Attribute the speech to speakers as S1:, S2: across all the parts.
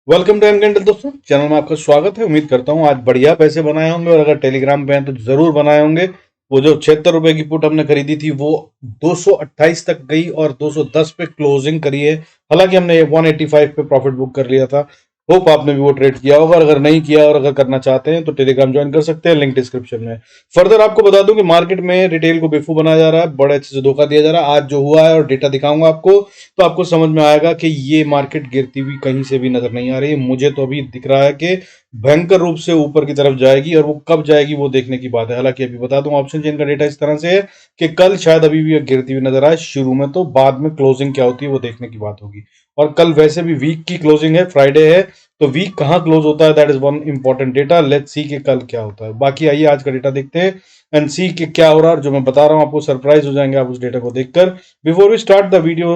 S1: Welcome to एनकेंडल दोस्तों, channel में आपका स्वागत है। उम्मीद करता हूँ आज बढ़िया पैसे बनाए होंगे और अगर टेलीग्राम पे हैं तो जरूर बनाए होंगे। वो जो 76 रुपए की पुट हमने खरीदी थी वो 228 तक गई और 210 पे क्लोजिंग करी है। हालांकि हमने 185 पे प्रॉफिट बुक कर लिया था। होप आपने भी वो ट्रेड किया होगा, और अगर नहीं किया और अगर करना चाहते हैं तो टेलीग्राम ज्वाइन कर सकते हैं, लिंक डिस्क्रिप्शन में। फर्दर आपको बता दूं कि मार्केट में रिटेल को बेवकूफ बनाया जा रहा है, बड़े अच्छे से धोखा दिया जा रहा है। आज जो हुआ है और डेटा दिखाऊंगा आपको, तो आपको समझ में आएगा कि ये मार्केट गिरती हुई कहीं से भी नजर नहीं आ रही है। मुझे तो अभी दिख रहा है कि भयंकर रूप से ऊपर की तरफ जाएगी, और वो कब जाएगी वो देखने की बात है। हालांकि अभी बता दूं, ऑप्शन चेन का डेटा इस तरह से है कि कल शायद अभी भी गिरती हुई नजर आए शुरू में, तो बाद में क्लोजिंग क्या होती है वो देखने की बात होगी। और कल वैसे भी वीक की क्लोजिंग है, फ्राइडे है, तो वीक कहाँ क्लोज होता है, that is one important data. Let's see कि कल क्या होता है। बाकी आइए आज का डेटा देखते हैं एंड सी कि क्या हो रहा है। और जो मैं बता रहा हूं आपको सरप्राइज हो जाएंगे आप उस डेटा को देखकर। Before we start the video,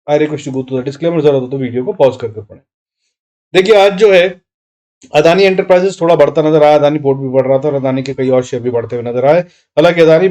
S1: I request to go to the disclaimer. जरूरत हो तो वीडियो को पॉज करके पढ़ें। देखिए आज जो है, अदानी एंटरप्राइजेस थोड़ा बढ़ता नजर आया, अदानी पोर्ट भी बढ़ रहा था और अदानी के कई और शेयर भी बढ़ते हुए नजर आए। हालांकि अदानी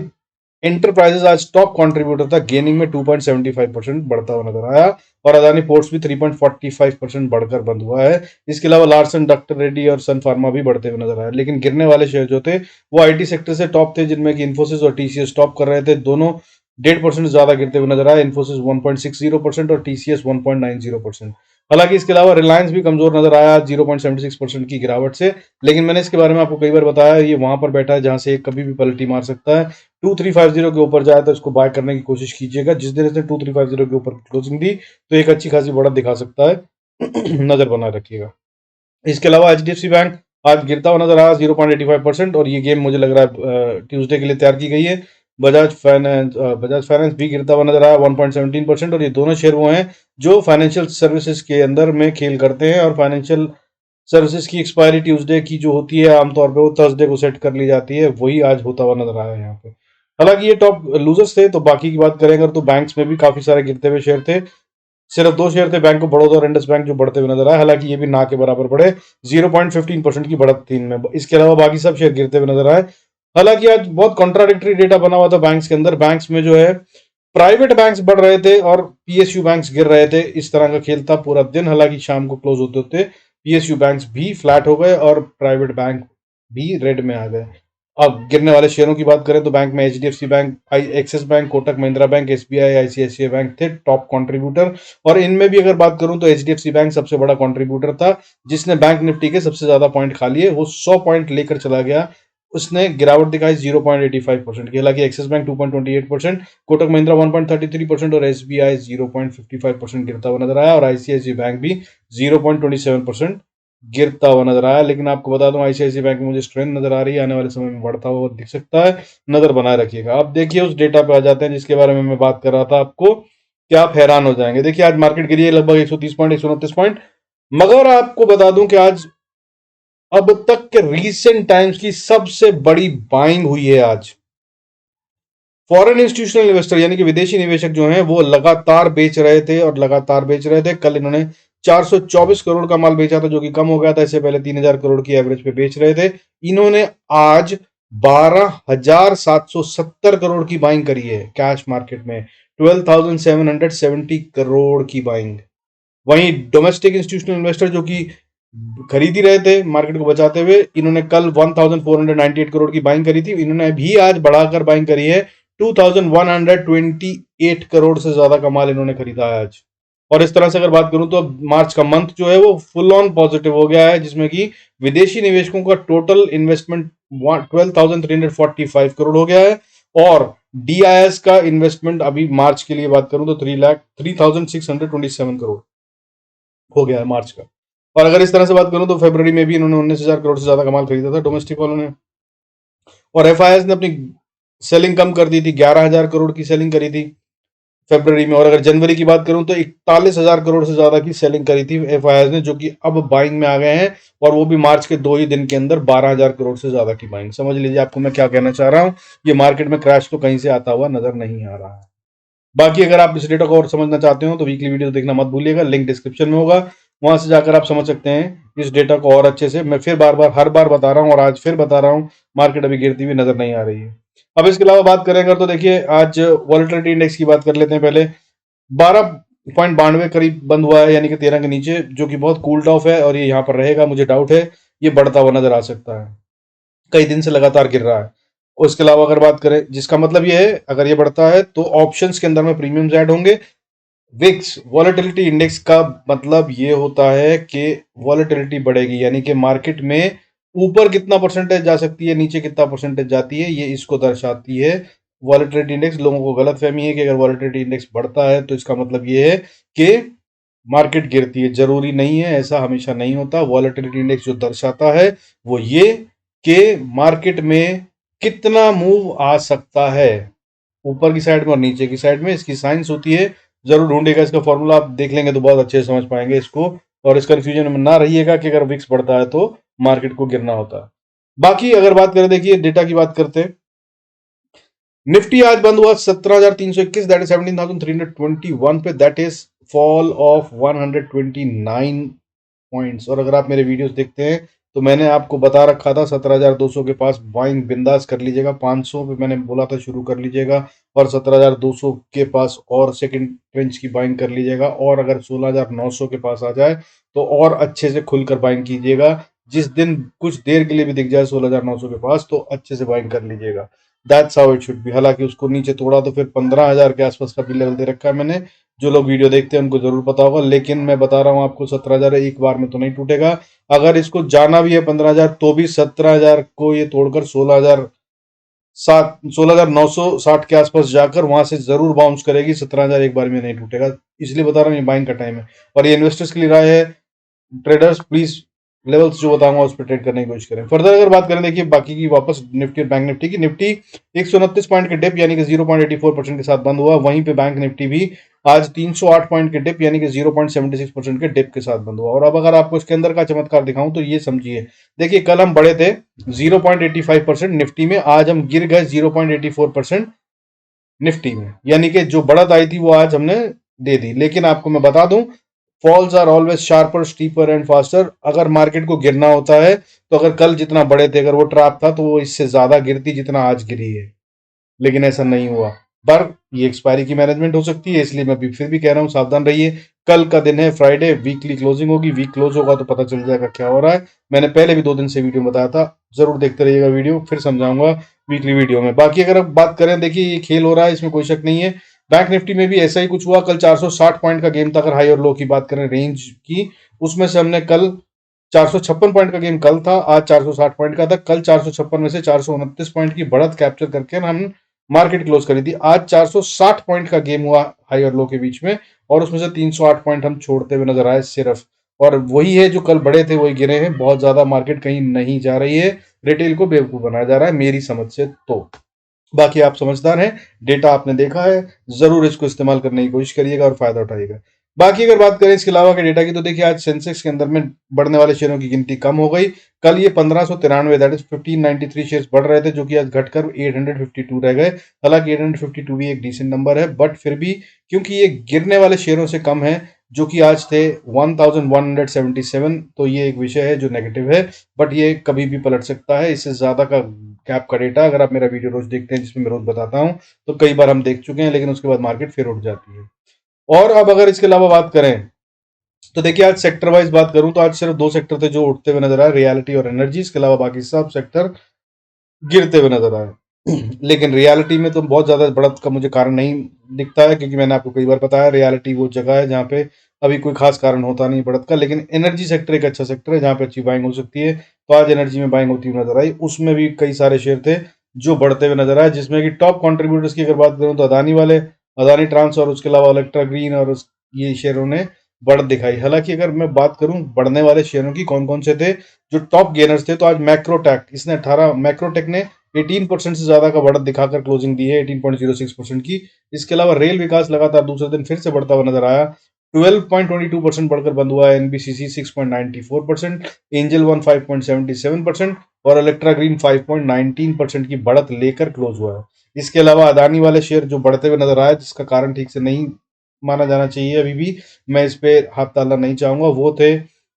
S1: एंटरप्राइजेस आज टॉप कंट्रीब्यूटर था, गेनिंग में 2.75% बढ़ता हुआ नजर आया। और अदानी पोर्ट्स भी 3.45% बढ़कर बंद हुआ है। इसके अलावा लार्सन, डॉक्टर रेड्डी और सन फार्मा भी बढ़ते हुए नजर आए। लेकिन गिरने वाले शेयर जो थे वो आईटी सेक्टर से टॉप थे, जिनमें कि इन्फोसिस और टीसीएस टॉप कर रहे थे। दोनों 1.5% ज्यादा गिरते हुए नजर आए, इन्फोसिस 1.60% और टीसीएस 1.90%। हालांकि इसके अलावा रिलायंस भी कमजोर नजर आया 0.76% की गिरावट से। लेकिन मैंने इसके बारे में आपको कई बार बताया, ये वहां पर बैठा है जहां से कभी भी पलटी मार सकता है। 2350 के ऊपर जाए तो इसको बाय करने की कोशिश कीजिएगा। जिस दिन इसने 2350 के ऊपर क्लोजिंग दी तो एक अच्छी खासी बढ़त दिखा सकता है। नजर बनाए रखिएगा। इसके अलावा एचडीएफसी बैंक आज गिरता हुआ नजर आया 0.85%, और ये गेम मुझे लग रहा है ट्यूसडे के लिए तैयार की गई है। बजाज फाइनेंस भी गिरता हुआ नजर आया 1.17%, और ये दोनों शेयर वो हैं जो फाइनेंशियल सर्विसेज के अंदर में खेल करते हैं। और फाइनेंशियल सर्विसेज की एक्सपायरी ट्यूसडे की जो होती है आमतौर पे वो थर्सडे को सेट कर ली जाती है, वही आज होता हुआ नजर आया है यहाँ पे। हालांकि ये टॉप लूजर्स थे, तो बाकी की बात करें अगर तो बैंक्स में भी काफी सारे गिरते हुए शेयर थे। सिर्फ दो शेयर थे, बैंक ऑफ बड़ौदा और इंडस बैंक, जो बढ़ते हुए नजर आए। हालांकि ये भी ना के बराबर बढ़े, 0.15% की बढ़त थी इनमें। इसके अलावा बाकी सब शेयर गिरते हुए नजर आए। हालांकि आज बहुत कॉन्ट्राडिक्टरी डेटा बना हुआ था बैंक्स के अंदर। बैंक्स में जो है प्राइवेट बैंक्स बढ़ रहे थे और पीएसयू बैंक्स गिर रहे थे। इस तरह का खेल था पूरा दिन। हालांकि शाम को क्लोज होते होते पीएसयू बैंक्स भी फ्लैट हो गए और प्राइवेट बैंक भी रेड में आ गए। अब गिरने वाले शेयरों की बात करें तो बैंक में HDFC bank, axis bank, Kotak Mahindra bank, SBI, ICICI bank थे टॉप कंट्रीब्यूटर। और इनमें भी अगर बात करूं तो एचडीएफसी बैंक सबसे बड़ा कंट्रीब्यूटर था, जिसने बैंक निफ्टी के सबसे ज्यादा पॉइंट खा लिए। वो 100 पॉइंट लेकर चला गया। उसने गिरावट दिखाई 0.85% की। हालांकि एक्सिस बैंक 2.28%, कोटक महिंद्रा 1.33% और एसबीआई 0.55% गिरता हुआ नजर आया। और आईसीआईसी बैंक भी 0.27% गिरता हुआ नजर आया। लेकिन आपको बता दूं आईसीआईसी बैंक में मुझे स्ट्रेंथ नजर आ रही है, आने वाले समय में बढ़ता हुआ दिख सकता है। नजर बनाए रखिएगा। अब देखिए उस डेटा पे आ जाते हैं जिसके बारे में मैं बात कर रहा था आपको, क्या आप हैरान हो जाएंगे। देखिए आज मार्केट गिरी है लगभग 130 पॉइंट, 129 पॉइंट। मगर आपको बता दूं कि आज अब तक के रीसेंट टाइम्स की सबसे बड़ी बाइंग हुई है आज। फॉरेन इंस्टीट्यूशनल इन्वेस्टर यानी कि विदेशी निवेशक जो हैं वो लगातार बेच रहे थे और लगातार बेच रहे थे। कल इन्होंने 424 करोड़ का माल बेचा था, जो कि कम हो गया था। इससे पहले 3000 करोड़ की एवरेज पे बेच रहे थे। इन्होंने आज 12,770 करोड़ की बाइंग करी है कैश मार्केट में, 12,770 करोड़ की बाइंग। वहीं डोमेस्टिक इंस्टीट्यूशनल इन्वेस्टर जो कि खरीद ही रहे थे मार्केट को बचाते हुए, इन्होंने कल 1498 करोड़ की बाइंग करी थी। इन्होंने भी आज बढ़ाकर बाइंग करी है, 2128 करोड़ से ज्यादा का माल इन्होंने खरीदा है आज। और इस तरह से अगर बात करूं तो अब मार्च का मंथ जो है वो फुल ऑन पॉजिटिव हो गया है, जिसमें कि विदेशी निवेशकों का टोटल इन्वेस्टमेंट 12,345 करोड़ हो गया है। और डीआईएस का इन्वेस्टमेंट अभी मार्च के लिए बात करूं तो 3,627 करोड़ हो गया है मार्च का। और अगर इस तरह से बात करूं तो फरवरी में भी इन्होंने 19,000 करोड़ से ज्यादा का माल खरीदा था डोमेस्टिक वालों ने। और एफआईएस ने अपनी सेलिंग कम कर दी थी, 11,000 करोड़ की सेलिंग करी थी फरवरी में। और अगर जनवरी की बात करूं तो 41,000 करोड़ से ज्यादा की सेलिंग करी थी एफआईएस ने, जो कि अब बाइंग में आ गए हैं। और वो भी मार्च के 2 ही दिन के अंदर 12,000 करोड़ से ज्यादा की बाइंग। समझ लीजिए आपको मैं क्या कहना चाह रहा हूं। ये मार्केट में क्रैश तो कहीं से आता हुआ नजर नहीं आ रहा है। बाकी अगर आप इस डेटा को और समझना चाहते हो तो वीकली वीडियो देखना मत भूलिएगा, लिंक डिस्क्रिप्शन में होगा। वहां से जाकर आप समझ सकते हैं इस डेटा को और अच्छे से। मैं फिर बार बार हर बार बता रहा हूं और आज फिर बता रहा हूं, मार्केट अभी गिरती हुई नजर नहीं आ रही है। अब इसके अलावा बात करें अगर तो देखिए आज वॉलेटिलिटी इंडेक्स की बात कर लेते हैं पहले। 12 .92 करीब बंद हुआ है, यानी कि 13 के नीचे, जो कि बहुत कूल्ड ऑफ है और ये यहाँ पर रहेगा, मुझे डाउट है ये बढ़ता हुआ नजर आ सकता है। कई दिन से लगातार गिर रहा है। और इसके अलावा अगर बात करें, जिसका मतलब ये है अगर ये बढ़ता है तो ऑप्शंस के अंदर में प्रीमियम्स ऐड होंगे। विक्स वॉलेटिलिटी इंडेक्स का मतलब ये होता है कि वॉलेटिलिटी बढ़ेगी, यानी कि मार्केट में ऊपर कितना परसेंटेज जा सकती है, नीचे कितना परसेंटेज जाती है, ये इसको दर्शाती है वॉलेटिलिटी इंडेक्स। लोगों को गलत फहमी है कि अगर वॉलेटिलिटी इंडेक्स बढ़ता है तो इसका मतलब ये है कि मार्केट गिरती है। जरूरी नहीं है, ऐसा हमेशा नहीं होता। वॉलेटिलिटी इंडेक्स जो दर्शाता है वो ये कि मार्केट में कितना मूव आ सकता है, ऊपर की साइड में और नीचे की साइड में, इसकी साइंस होती है। जरूर ढूंढिएगा, इसका फॉर्मूला आप देख लेंगे तो बहुत अच्छे से समझ पाएंगे इसको। और इस कंफ्यूजन में ना रहिएगा कि अगर विक्स बढ़ता है तो मार्केट को गिरना होता है। बाकी अगर बात करें, देखिए डेटा की बात करते हैं। निफ्टी आज बंद हुआ 17,321, दैट इज 17,321 पे, that is fall of 129 points. और अगर आप मेरे वीडियोस देखते हैं तो मैंने आपको बता रखा था 17,200 के पास बाइंग बिंदास कर लीजिएगा, 500 पे मैंने बोला था शुरू कर लीजिएगा, और 17,200 के पास और सेकंड ट्रेंच की बाइंग कर लीजिएगा, और अगर 16,900 के पास आ जाए तो और अच्छे से खुलकर बाइंग कीजिएगा। जिस दिन कुछ देर के लिए भी दिख जाए 16,900 के पास तो अच्छे से बाइंग कर लीजिएगा। That's how it should be. हालांकि उसको नीचे तोड़ा तो फिर 15,000 के आसपास का भी लेवल दे रखा है मैंने। जो लोग वीडियो देखते हैं उनको जरूर पता होगा, लेकिन मैं बता रहा हूं आपको 17,000 एक बार में तो नहीं टूटेगा। अगर इसको जाना भी है 15,000 तो भी 17,000 को ये तोड़कर 16,960 के आसपास जाकर वहां से जरूर बाउंस करेगी। 17,000 एक बार में नहीं टूटेगा, इसलिए बता रहा हूँ ये बाइंग का टाइम है। और ये इन्वेस्टर्स के लिए राय है, ट्रेडर्स प्लीज लेवल्स जो बताऊंगा उस पर ट्रेड करने की कोशिश करें। फर्दर अगर बात करें, देखिए बाकी की वापस निफ्टी और बैंक निफ्टी की, निफ्टी 129 पॉइंट के डिप यानी कि 0.84% के साथ बंद हुआ। वहीं पे बैंक निफ्टी भी आज 308 पॉइंट के डिप यानी कि 0.76% के डिप के साथ बंद हुआ। और अब अगर आपको इसके अंदर का चमत्कार दिखाऊं तो ये समझिए, देखिए कल हम बढ़े थे 0.85% निफ्टी में, आज हम गिर गए 0.84% निफ्टी में, यानी कि जो बढ़त आई थी वो आज हमने दे दी। लेकिन आपको मैं बता दूं, falls are always sharper steeper and faster. अगर मार्केट को गिरना होता है तो अगर कल जितना बड़े थे, अगर वो ट्रैप था तो वो इससे ज्यादा गिरती जितना आज गिरी है, लेकिन ऐसा नहीं हुआ। पर ये एक्सपायरी की मैनेजमेंट हो सकती है, इसलिए मैं भी फिर भी कह रहा हूं सावधान रहिए। कल का दिन है फ्राइडे, वीकली क्लोजिंग होगी, वीक क्लोज होगा तो पता चल जाएगा क्या हो रहा है। मैंने पहले भी 2 दिन से वीडियो में बताया था, जरूर देखते रहिएगा वीडियो, फिर समझाऊंगा वीकली वीडियो में। बाकी अगर आप बात करें, देखिए ये खेल हो रहा है, इसमें कोई शक नहीं है। बैंक निफ्टी में भी ऐसा ही कुछ हुआ। कल 460 पॉइंट का गेम था, अगर हाई और लो की बात करें रेंज की, उसमें से हमने कल 456 पॉइंट का गेम कल था, आज 460 पॉइंट का था। कल 456 में से 429 पॉइंट की बढ़त कैप्चर करके हम मार्केट क्लोज करी थी। आज 460 पॉइंट का गेम हुआ हाई और लो के बीच में, और उसमें से 308 पॉइंट हम छोड़ते हुए नजर आए सिर्फ। और वही है जो कल बड़े थे वही गिरे हैं, बहुत ज्यादा मार्केट कहीं नहीं जा रही है, रिटेल को बेवकूफ बनाया जा रहा है मेरी समझ से तो। बाकी आप समझदार हैं, डेटा आपने देखा है, जरूर इसको इस्तेमाल करने की कोशिश करिएगा और फायदा उठाइएगा। बाकी अगर बात करें इसके अलावा के डेटा की, तो देखिए आज सेंसेक्स के अंदर में बढ़ने वाले शेयरों की गिनती कम हो गई। कल ये 1593 दैट इज 1593 शेयर्स बढ़ रहे थे, जो कि आज घटकर 852 रह गए। हालांकि 852 भी एक डिसेंट नंबर है, बट फिर भी क्योंकि ये गिरने वाले शेयरों से कम है जो कि आज थे 1177, तो ये एक विषय है जो नेगेटिव है। बट ये कभी भी पलट सकता है, इससे ज्यादा का कैप का डेटा अगर आप मेरा वीडियो रोज देखते हैं जिसमें मैं रोज बताता हूं तो कई बार हम देख चुके हैं, लेकिन उसके बाद मार्केट फिर उठ जाती है। और अब अगर इसके अलावा बात करें तो देखिए आज सेक्टर वाइज बात करूं तो आज सिर्फ 2 सेक्टर थे जो उठते हुए नजर आए, रियलिटी और एनर्जी। इसके अलावा बाकी सब सेक्टर गिरते हुए नजर आए। लेकिन रियलिटी में तो बहुत ज्यादा बढ़त का मुझे कारण नहीं दिखता है, क्योंकि मैंने आपको कई बार बताया रियलिटी वो जगह है जहाँ पे अभी कोई खास कारण होता नहीं बढ़त का। लेकिन एनर्जी सेक्टर एक अच्छा सेक्टर है जहाँ पे अच्छी बाइंग हो सकती है, तो आज एनर्जी में बाइंग होती हुई नजर आई। उसमें भी कई सारे शेयर थे जो बढ़ते हुए नजर आए, जिसमें कि टॉप कॉन्ट्रीब्यूटर्स की अगर बात करूं तो अदानी वाले, अदानी ट्रांस, और उसके अलावा इलेक्ट्रा ग्रीन और ये शेयरों ने बढ़त दिखाई। हालांकि अगर मैं बात करूं बढ़ने वाले शेयरों की कौन कौन से थे जो टॉप गेनर्स थे, तो आज मैक्रोटेक, इसने 18, मैक्रोटेक ने 18% से ज्यादा का बढ़त दिखाकर क्लोजिंग दी है, 18.06% की। इसके अलावा रेल विकास लगातार दूसरे दिन फिर से बढ़ता हुआ नजर आया, 12.22% बढ़कर बंद हुआ है। एनबीसीसी 6.94%, एंजल वन 5.77% और इलेक्ट्रा ग्रीन 5.19% की बढ़त लेकर क्लोज हुआ है। इसके अलावा अदानी वाले शेयर जो बढ़ते हुए नजर आए, जिसका कारण ठीक से नहीं माना जाना चाहिए अभी भी, मैं इस पे हाथ डालना नहीं चाहूंगा, वो थे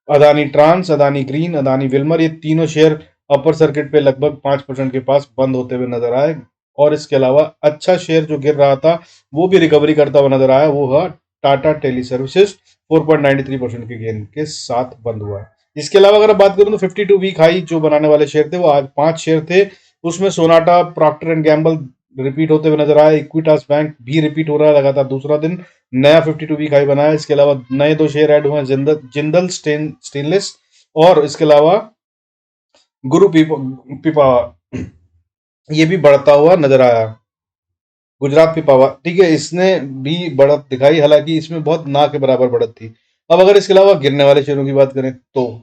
S1: Adani trans, Adani green, Adani Wilmar. ये तीनों शेयर अपर सर्किट पे लगभग 5% के पास बंद होते हुए नजर आए। और इसके अलावा अच्छा शेयर जो गिर रहा था वो भी रिकवरी करता हुआ नजर आया, वो हुआ टाटा टेली सर्विसेज 4.93% के गेन के साथ बंद हुआ है। इसके अलावा अगर बात करूं तो 52 वीक हाई जो बनाने वाले शेयर थे वो आज 5 शेयर थे, उसमें Sonata, Procter and Gamble repeat होते हुए नजर आया, इक्विटास बैंक भी रिपीट हो रहा है लगातार दूसरा दिन नया 52 वीक हाई बनाया। इसके अलावा नए 2 शेयर ऐड हुए हैं, जिंदल स्टेनलेस और इसके अलावा गुरु पिपा ये भी बढ़ता हुआ नजर आया। गुजरात पिपावा, ठीक है, इसने भी बढ़त दिखाई, हालांकि इसमें बहुत ना के बराबर बढ़त थी। अब अगर इसके अलावा गिरने वाले शेयरों की बात करें तो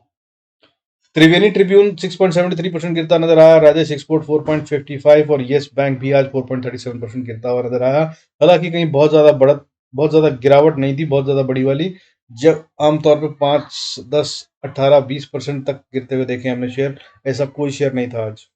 S1: त्रिवेणी ट्रिब्यून 6.73% गिरता नजर आया, राजेश एक्सपोर्ट 4.55 और येस बैंक भी आज 4.37% गिरता हुआ नजर आया। हालांकि कहीं बहुत ज्यादा गिरावट नहीं थी, बहुत ज्यादा बड़ी वाली। जब आमतौर पे 5, 10, 18, 20% तक गिरते हुए देखे हमने शेयर, ऐसा कोई शेयर नहीं था आज।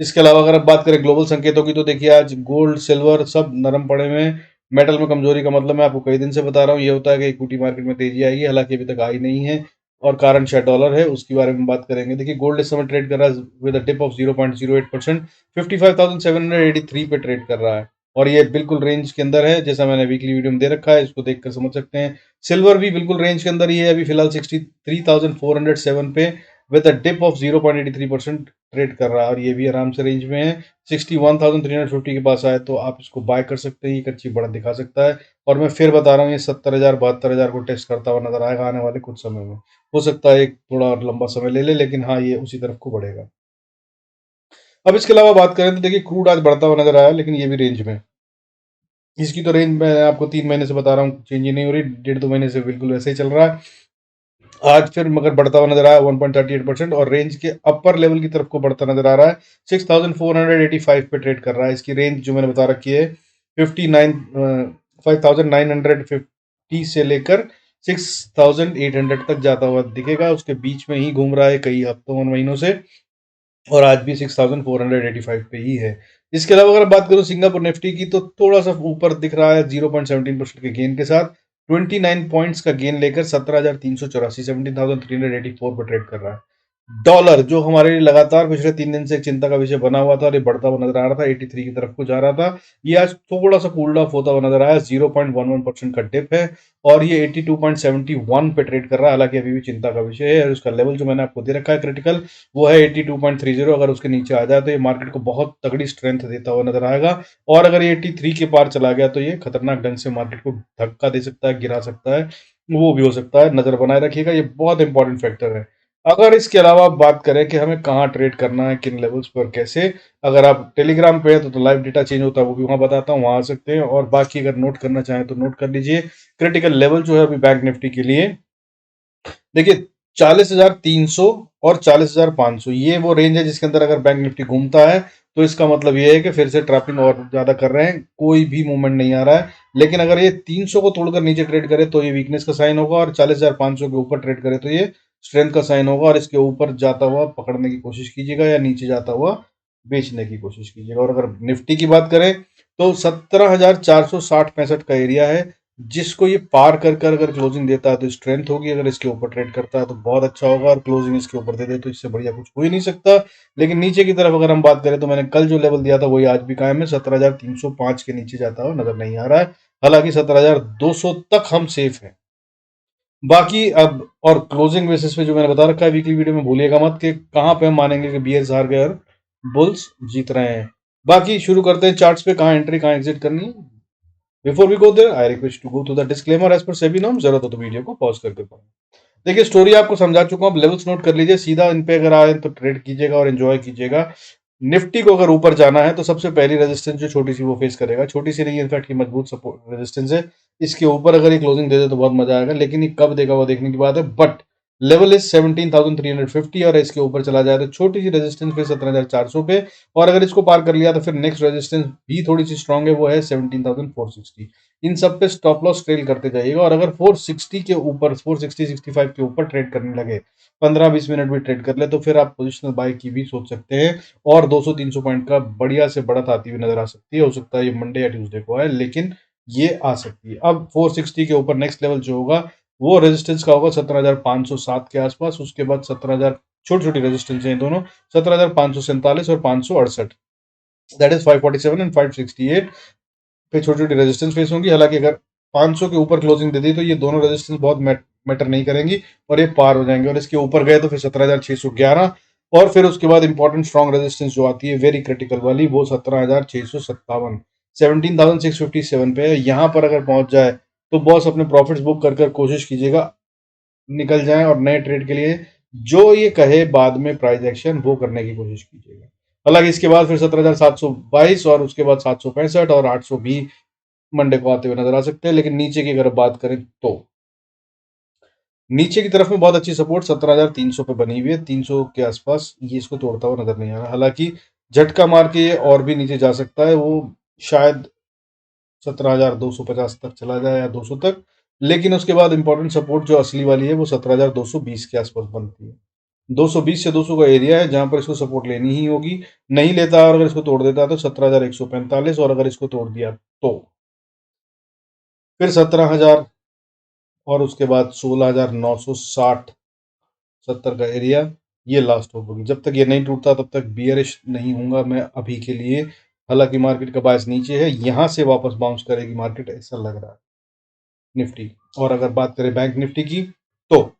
S1: इसके अलावा अगर आप बात करें ग्लोबल संकेतों की तो देखिए आज गोल्ड, सिल्वर सब नरम पड़े हुए हैं। मेटल में कमजोरी का मतलब मैं आपको कई दिन से बता रहा हूँ, ये होता है कि इक्विटी मार्केट में तेजी आएगी, हालांकि अभी तक आई नहीं है और कारण शायद डॉलर है, उसके बारे में बात करेंगे। देखिए गोल्ड इस समय ट्रेड कर रहा है विद अ डिप ऑफ 0.08%, 55,783 पे ट्रेड कर रहा है और ये बिल्कुल रेंज के अंदर है, जैसा मैंने वीकली वीडियो में दे रखा है, इसको देखकर समझ सकते हैं। सिल्वर भी बिल्कुल रेंज के अंदर ही है, अभी फिलहाल 63,407 पे with a dip of 0.83% trade कर रहा है और ये भी आराम से रेंज में है। 61,350 के पास आए तो आप इसको बाय कर सकते हैं, ये एक अच्छी बढ़त दिखा सकता है और मैं फिर बता रहा हूँ ये 70,000 72,000 को टेस्ट करता हुआ नजर आएगा आने वाले कुछ समय में। हो सकता है एक थोड़ा और लंबा समय ले ले, लेकिन हाँ ये उसी तरफ को बढ़ेगा। अब इसके अलावा बात करें तो देखिए क्रूड आज बढ़ता हुआ नजर आया, लेकिन ये भी रेंज में। इसकी तो रेंज मैं आपको 3 महीने से बता रहा हूँ चेंज ही नहीं हो रही, 1.5 2 महीने से बिल्कुल वैसे ही चल रहा है। आज फिर मगर बढ़ता हुआ नजर आया 1.38% और रेंज के अपर लेवल की तरफ को बढ़ता नजर आ रहा है। 6,485 पे ट्रेड कर रहा है। इसकी रेंज जो मैंने बता रखी है 5,950 से लेकर 6,800 तक जाता हुआ दिखेगा, उसके बीच में ही घूम रहा है कई हफ्तों और महीनों से और आज भी 6,485 पे ही है। इसके अलावा अगर बात करूं सिंगापुर निफ्टी की तो थोड़ा सा ऊपर दिख रहा है 0.17% के गेन के साथ, 29 पॉइंट्स का गेन लेकर 17,384 17,384 पर ट्रेड कर रहा है। डॉलर जो हमारे लिए लगातार पिछले 3 दिन से एक चिंता का विषय बना हुआ था और ये बढ़ता हुआ नजर आ रहा था, 83 की तरफ को जा रहा था, ये आज थोड़ा सा कूल्ड ऑफ होता हुआ नजर आया, 0.11% का डिप है और ये 82.71 पे ट्रेड कर रहा है। हालांकि अभी भी चिंता का विषय है और उसका लेवल जो मैंने आपको दे रखा है क्रिटिकल वो है 82.30। अगर उसके नीचे आ जाए तो ये मार्केट को बहुत तगड़ी स्ट्रेंथ देता हुआ नजर आएगा और अगर ये 83 के पार चला गया तो ये खतरनाक ढंग से मार्केट को धक्का दे सकता है, गिरा सकता है, वो भी हो सकता है। नजर बनाए रखिएगा, ये बहुत इंपॉर्टेंट फैक्टर है। अगर इसके अलावा आप बात करें कि हमें कहाँ ट्रेड करना है, किन लेवल्स पर कैसे, अगर आप टेलीग्राम पे हैं तो लाइव डेटा चेंज होता है वो भी वहां बताता हूँ, वहां आ सकते हैं और बाकी अगर नोट करना चाहें तो नोट कर लीजिए। क्रिटिकल लेवल जो है अभी बैंक निफ्टी के लिए देखिए 40,300 और 40,500 ये वो रेंज है जिसके अंदर अगर बैंक निफ्टी घूमता है तो इसका मतलब ये है कि फिर से ट्रैपिंग और ज्यादा कर रहे हैं, कोई भी मूवमेंट नहीं आ रहा है। लेकिन अगर ये 300 को तोड़कर नीचे ट्रेड करे तो ये वीकनेस का साइन होगा और 40,500 के ऊपर ट्रेड करे तो ये स्ट्रेंथ का साइन होगा और इसके ऊपर जाता हुआ पकड़ने की कोशिश कीजिएगा या नीचे जाता हुआ बेचने की कोशिश कीजिएगा। और अगर निफ्टी की बात करें तो 17,460-65 का एरिया है, जिसको ये पार कर कर अगर क्लोजिंग देता है तो स्ट्रेंथ होगी, अगर इसके ऊपर ट्रेड करता है तो बहुत अच्छा होगा और क्लोजिंग इसके ऊपर दे दे तो इससे बढ़िया कुछ हो ही नहीं सकता। लेकिन नीचे की तरफ अगर हम बात करें तो मैंने कल जो लेवल दिया था वही आज भी कायम है, 17,305 के नीचे जाता हुआ नजर नहीं आ रहा है। हालांकि 17,200 तक हम सेफ हैं। बाकी अब और क्लोजिंग बेसिस पे जो मैंने बता रखा है वीकली वीडियो में, भूलिएगा मत कि कहाँ पे हम मानेंगे कि बियर्स हार गए और बुल्स जीत रहे हैं। बाकी शुरू करते हैं चार्ट्स पे, कहाँ एंट्री कहाँ एग्जिट करनी है। Before we go there I request to go to the disclaimer as per SEBI norm, जरूरत हो तो वीडियो को पॉज करके पढ़ें। देखिए स्टोरी आपको समझा चुका हूं, अब लेवल्स नोट कर लीजिए, सीधा इन पे अगर आए तो ट्रेड कीजिएगा और एंजॉय कीजिएगा। निफ्टी को अगर ऊपर जाना है तो सबसे पहली रेजिस्टेंस जो छोटी सी वो फेस करेगा, छोटी सी नहीं इनफैक्ट ये मजबूत सपोर्ट रेजिस्टेंस है, इसके ऊपर अगर ये क्लोजिंग दे दे तो बहुत मजा आएगा, लेकिन ये कब देगा वो देखने की बात है। बट लेवल इज 17,350 और इसके ऊपर चला जाए तो छोटी सी रेजिस्टेंस फिर 17,400 पे और अगर इसको पार कर लिया तो फिर नेक्स्ट रेजिस्टेंस भी थोड़ी सी स्ट्रांग है, वो है 17,460। इन सब पे स्टॉप लॉस ट्रेल करते जाइएगा और अगर 460 के ऊपर 460 65 के ऊपर ट्रेड करने लगे, 15-20 मिनट भी ट्रेड कर ले तो फिर आप पोजिशनल बाय की भी सोच सकते हैं और 200-300 पॉइंट का बढ़िया से बढ़त आती हुई नजर आ सकती है। हो सकता है ये मंडे या ट्यूसडे को आए, लेकिन ये आ सकती है। अब 460 के ऊपर नेक्स्ट लेवल जो होगा वो रेजिस्टेंस का होगा 17,507 के आसपास, उसके बाद 17,000 छोटी छोटी रेजिस्टेंस है दोनों, 17,547 और 568, दैट इज 547 एंड 568 पे छोटी छोटी रेजिस्टेंस फेस होंगी। हालांकि अगर 500 के ऊपर क्लोजिंग दे दी तो ये दोनों रेजिस्टेंस बहुत मैटर नहीं करेंगी और ये पार हो जाएंगे, और इसके ऊपर गए तो फिर 17,611, और फिर उसके बाद इंपॉर्टेंट स्ट्रॉन्ग रेजिस्टेंस जो आती है वेरी क्रिटिकल वाली, वो 17,657, 17,657 पे है। यहाँ पर अगर पहुंच जाए तो बॉस अपने प्रॉफिट्स बुक कर कोशिश कीजिएगा निकल जाए, और नए ट्रेड के लिए जो ये कहे बाद में प्राइस एक्शन वो करने की कोशिश कीजिएगा। हालांकि इसके बाद फिर 17,722 और उसके बाद 765 और 800 भी मंडे को आते हुए नजर आ सकते हैं। लेकिन नीचे की अगर बात करें तो नीचे की तरफ में बहुत अच्छी सपोर्ट 17,300 पे बनी हुई है, 300 के आसपास ये इसको तोड़ता हुआ नजर नहीं आ रहा। हालांकि झटका मार के ये और भी नीचे जा सकता है, वो शायद 17,250 तक चला जाए या 200 तक, लेकिन उसके बाद इंपॉर्टेंट सपोर्ट जो असली वाली है वो 17,220 के आसपास बनती है। 220 से 200 का एरिया है जहां पर इसको सपोर्ट लेनी ही होगी। नहीं लेता और अगर इसको तोड़ देता है तो 17,145, और अगर इसको तोड़ दिया तो फिर 17,000 और उसके बाद 16,960 70 का एरिया, ये लास्ट होगी। जब तक ये नहीं टूटता तब तक बियरिश नहीं होऊंगा मैं अभी के लिए। हालांकि मार्केट का बायस नीचे है, यहां से वापस बाउंस करेगी मार्केट ऐसा लग रहा है निफ्टी। और अगर बात करें बैंक निफ्टी की तो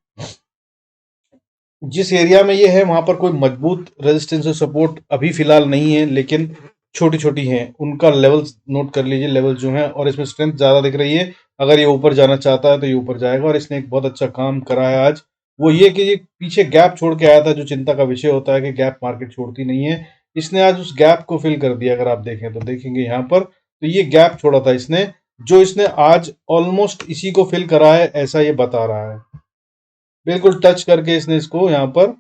S1: जिस एरिया में ये है वहां पर कोई मजबूत रेजिस्टेंस और सपोर्ट अभी फिलहाल नहीं है, लेकिन छोटी छोटी हैं, उनका लेवल्स नोट कर लीजिए, लेवल जो है, और इसमें स्ट्रेंथ ज्यादा दिख रही है। अगर ये ऊपर जाना चाहता है तो ये ऊपर जाएगा, और इसने एक बहुत अच्छा काम करा है आज, वो ये कि ये पीछे गैप छोड़ के आया था, जो चिंता का विषय होता है कि गैप मार्केट छोड़ती नहीं है। इसने आज उस गैप को फिल कर दिया। अगर आप देखें तो देखेंगे यहाँ पर तो ये गैप छोड़ा था इसने, जो इसने आज ऑलमोस्ट इसी को फिल करा है ऐसा ये बता रहा है। बिल्कुल टच करके इसने इसको यहाँ पर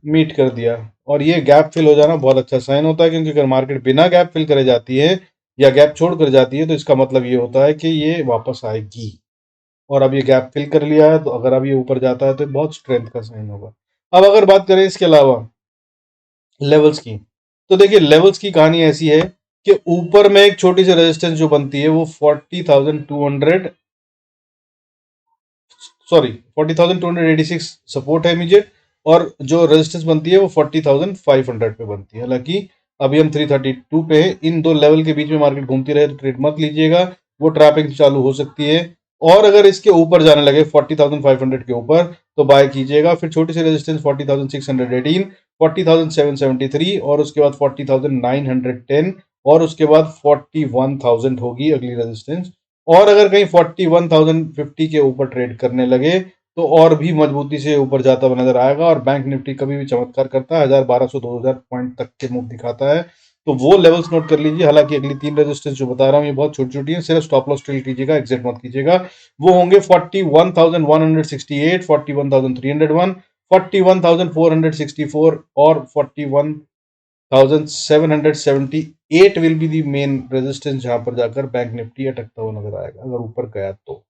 S1: मीट कर दिया, और ये गैप फिल हो जाना बहुत अच्छा साइन होता है, क्योंकि अगर मार्केट बिना गैप फिल करे जाती है या गैप छोड़ कर जाती है तो इसका मतलब ये होता है कि ये वापस आएगी। और अब ये गैप फिल कर लिया है तो अगर अब ये ऊपर जाता है तो बहुत स्ट्रेंथ का साइन होगा। अब अगर बात करें इसके अलावा लेवल्स की, तो देखिए लेवल्स की कहानी ऐसी है कि ऊपर में एक छोटी सी रेजिस्टेंस जो बनती है वो 40,200 सॉरी 40,286 सपोर्ट है इमीडिएट, और जो रेजिस्टेंस बनती है वो 40,500 पे बनती है। हालांकि अभी हम 332 पे है, इन दो लेवल के बीच में मार्केट घूमती रहे तो ट्रेड मत लीजिएगा, वो ट्रैपिंग चालू हो सकती है। और अगर इसके ऊपर जाने लगे 40,500 के ऊपर तो बाय कीजिएगा। फिर छोटी सी रेजिस्टेंस 40,618, 40,773 और उसके बाद 40,910 और उसके बाद 41,000 होगी अगली रेजिस्टेंस। और अगर कहीं 41,050 के ऊपर ट्रेड करने लगे तो और भी मजबूती से ऊपर जाता हुआ नजर आएगा। और बैंक निफ्टी कभी भी चमत्कार करता है, 1,200 2,000 पॉइंट तक के मूव दिखाता है, तो वो लेवल्स नोट कर लीजिए। हालांकि अगली 3 रेजिस्टेंस जो बता रहा हूँ ये बहुत छोटी छोटी है, सिर्फ स्टॉप लॉस ट्रेल कीजिएगा, एग्जिट मत कीजिएगा। वो होंगे 41,168, 41,301, 41,464 और 41,778 will be the main resistance, जहां पर जाकर बैंक निफ्टी अटकता हुआ नजर आएगा अगर ऊपर गया तो।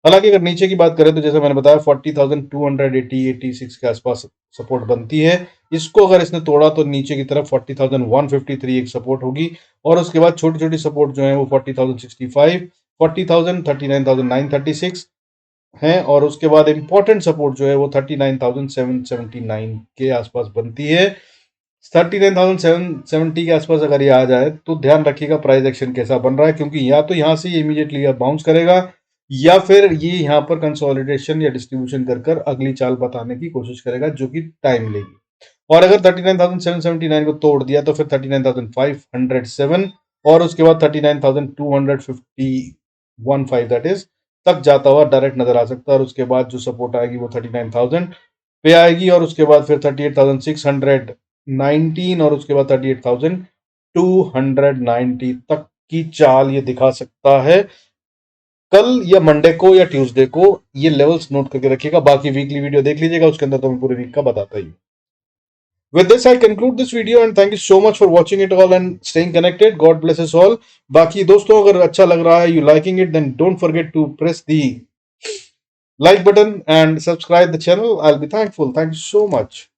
S1: हालांकि अगर नीचे की बात करें तो जैसे मैंने बताया 40,280 86 के आसपास सपोर्ट बनती है। इसको अगर इसने तोड़ा तो नीचे की तरफ 40,153 एक सपोर्ट होगी, और उसके बाद छोटी छोटी सपोर्ट जो है वो 40,065, 40,000, 39,936 हैं, और उसके बाद इंपॉर्टेंट सपोर्ट जो है वो 39,779 के आसपास बनती है। 39,770 के आसपास अगर ये आ जाए तो ध्यान रखिएगा प्राइस एक्शन कैसा बन रहा है, क्योंकि या तो यहां से ये इमीडिएटली बाउंस करेगा या फिर ये यहाँ पर कंसोलिडेशन या डिस्ट्रीब्यूशन कर अगली चाल बताने की कोशिश करेगा, जो कि टाइम लेगी। और अगर 39,779 को तोड़ दिया तो फिर 39,507 और उसके बाद 39,250 दैट इज तक जाता हुआ डायरेक्ट नजर आ सकता है। और उसके बाद जो सपोर्ट आएगी वो 39,000 पे आएगी, और उसके बाद फिर 38,619 और उसके बाद 38,290 तक की चाल ये दिखा सकता है कल या मंडे को या ट्यूसडे को। ये लेवल्स नोट करके रखिएगा। बाकी वीकली वीडियो देख लीजिएगा, उसके अंदर तो मैं पूरे वीक का बताता ही हूँ। With this, I conclude this video and thank you so much for watching it all and staying connected. God bless us all. बाकी दोस्तों अगर अच्छा लग रहा है, you liking it, then don't forget to press the like button and subscribe the channel. I'll be thankful. Thank you so much.